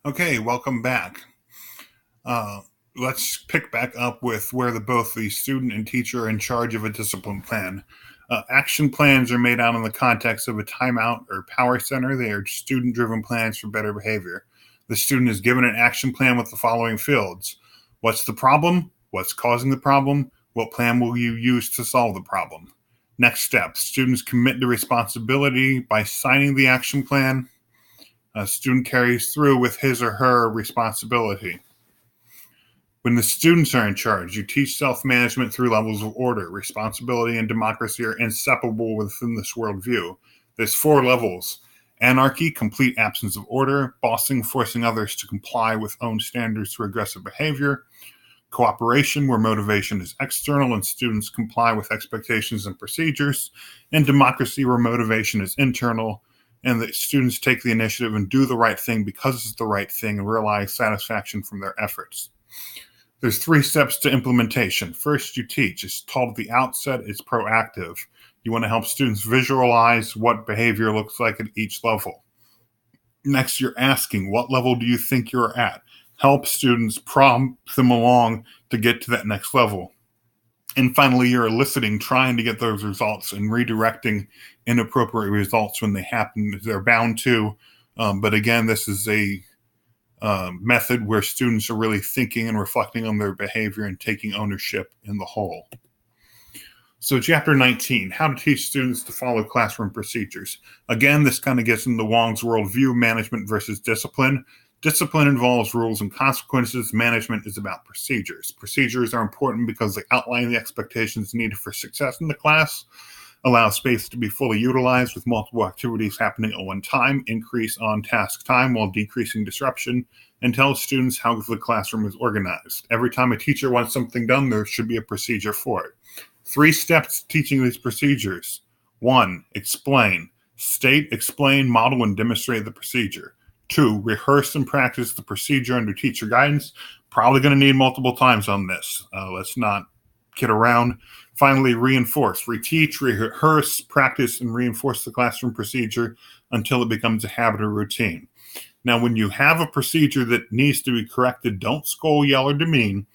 Okay, welcome back. Uh, let's pick back up with where both the student and teacher are in charge of a discipline plan. Action plans are made out in the context of a timeout or power center. They are student-driven plans for better behavior. The student is given an action plan with the following fields. What's the problem? What's causing the problem? What plan will you use to solve the problem? Next steps. Students commit to responsibility by signing the action plan. A student carries through with his or her responsibility. When the students are in charge, you teach self-management through levels of order. Responsibility and democracy are inseparable within this worldview. There's 4 levels. Anarchy, complete absence of order. Bossing, forcing others to comply with own standards through aggressive behavior. Cooperation, where motivation is external and students comply with expectations and procedures. And democracy, where motivation is internal and the students take the initiative and do the right thing because it's the right thing and realize satisfaction from their efforts. There's 3 steps to implementation. First, you teach. It's taught at the outset. It's proactive. You want to help students visualize what behavior looks like at each level. Next, you're asking, what level do you think you're at? Help students prompt them along to get to that next level. And finally, you're eliciting, trying to get those results and redirecting inappropriate results when they happen. They're bound to. But again, this is a method where students are really thinking and reflecting on their behavior and taking ownership in the whole. So chapter 19, how to teach students to follow classroom procedures. Again, this kind of gets into Wong's worldview, management versus discipline. Discipline involves rules and consequences. Management is about procedures. Procedures are important because they outline the expectations needed for success in the class, allow space to be fully utilized with multiple activities happening at one time, increase on-task time while decreasing disruption, and tell students how the classroom is organized. Every time a teacher wants something done, there should be a procedure for it. 3 steps to teaching these procedures. 1, explain. State, explain, model, and demonstrate the procedure. 2, rehearse and practice the procedure under teacher guidance. Probably going to need multiple times on this. Let's not kid around. Finally, reinforce. Reteach, rehearse, practice, and reinforce the classroom procedure until it becomes a habit or routine. Now, when you have a procedure that needs to be corrected, don't scold, yell, or demean.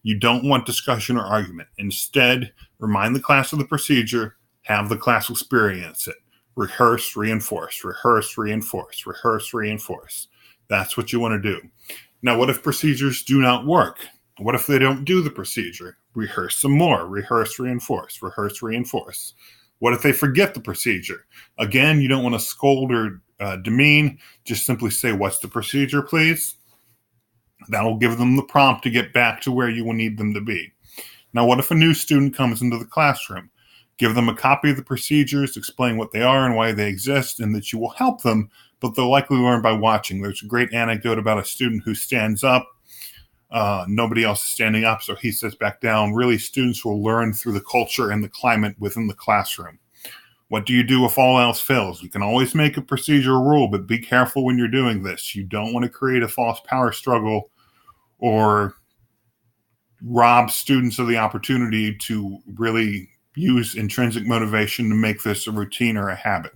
You don't want discussion or argument. Instead, remind the class of the procedure, have the class experience it. Rehearse, reinforce, rehearse, reinforce, rehearse, reinforce. That's what you want to do. Now, what if procedures do not work? What if they don't do the procedure? Rehearse some more. Rehearse, reinforce, rehearse, reinforce. What if they forget the procedure? Again, you don't want to scold or demean. Just simply say, what's the procedure, please? That'll give them the prompt to get back to where you will need them to be. Now, what if a new student comes into the classroom? Give them a copy of the procedures, explain what they are and why they exist, and that you will help them, but they'll likely learn by watching. There's a great anecdote about a student who stands up. Nobody else is standing up, so he sits back down. Really, students will learn through the culture and the climate within the classroom. What do you do if all else fails? You can always make a procedural rule, but be careful when you're doing this. You don't want to create a false power struggle or rob students of the opportunity to really use intrinsic motivation to make this a routine or a habit.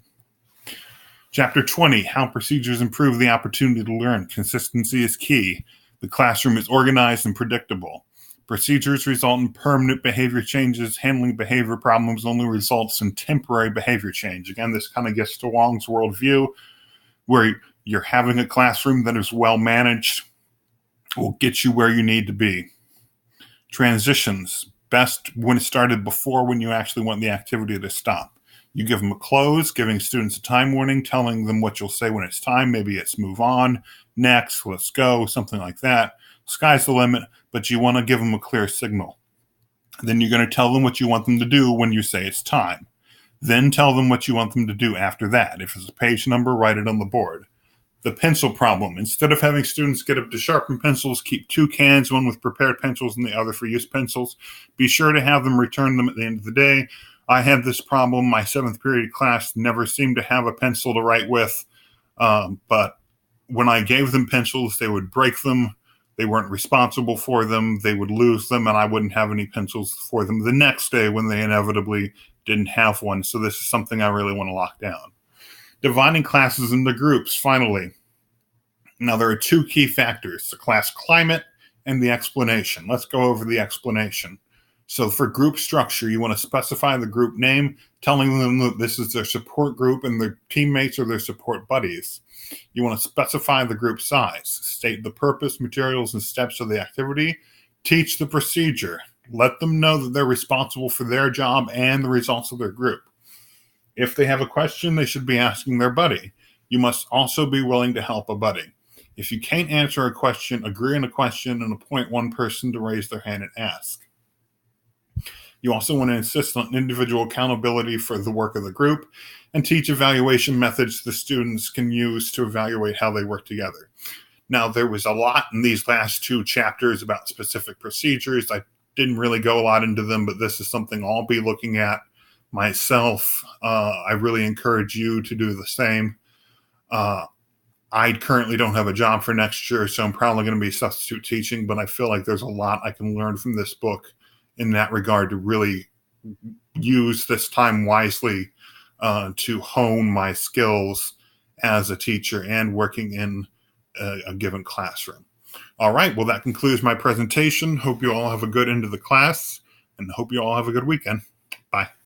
Chapter 20, how procedures improve the opportunity to learn. Consistency is key. The classroom is organized and predictable. Procedures result in permanent behavior changes. Handling behavior problems only results in temporary behavior change. Again, this kind of gets to Wong's worldview, where you're having a classroom that is well managed will get you where you need to be. Transitions, best when it started before when you actually want the activity to stop. You give them a close, giving students a time warning, telling them what you'll say when it's time. Maybe it's move on, next, let's go, something like that. Sky's the limit, but you want to give them a clear signal. Then you're going to tell them what you want them to do when you say it's time. Then tell them what you want them to do after that. If it's a page number, write it on the board. The pencil problem. Instead of having students get up to sharpen pencils, keep 2 cans, one with prepared pencils and the other for use pencils. Be sure to have them return them at the end of the day. I had this problem. My 7th period class never seemed to have a pencil to write with, but when I gave them pencils, they would break them. They weren't responsible for them. They would lose them, and I wouldn't have any pencils for them the next day when they inevitably didn't have one. So this is something I really want to lock down. Dividing classes into groups, finally. Now, there are two key factors: the class climate and the explanation. Let's go over the explanation. So for group structure, you want to specify the group name, telling them that this is their support group and their teammates or their support buddies. You want to specify the group size, state the purpose, materials, and steps of the activity, teach the procedure, let them know that they're responsible for their job and the results of their group. If they have a question, they should be asking their buddy. You must also be willing to help a buddy. If you can't answer a question, agree on a question and appoint one person to raise their hand and ask. You also want to insist on individual accountability for the work of the group and teach evaluation methods the students can use to evaluate how they work together. Now, there was a lot in these last two chapters about specific procedures. I didn't really go a lot into them, but this is something I'll be looking at myself. I really encourage you to do the same. I currently don't have a job for next year, so I'm probably going to be substitute teaching, but I feel like there's a lot I can learn from this book in that regard to really use this time wisely to hone my skills as a teacher and working in a given classroom. All right, well, that concludes my presentation. Hope you all have a good end of the class and hope you all have a good weekend. Bye.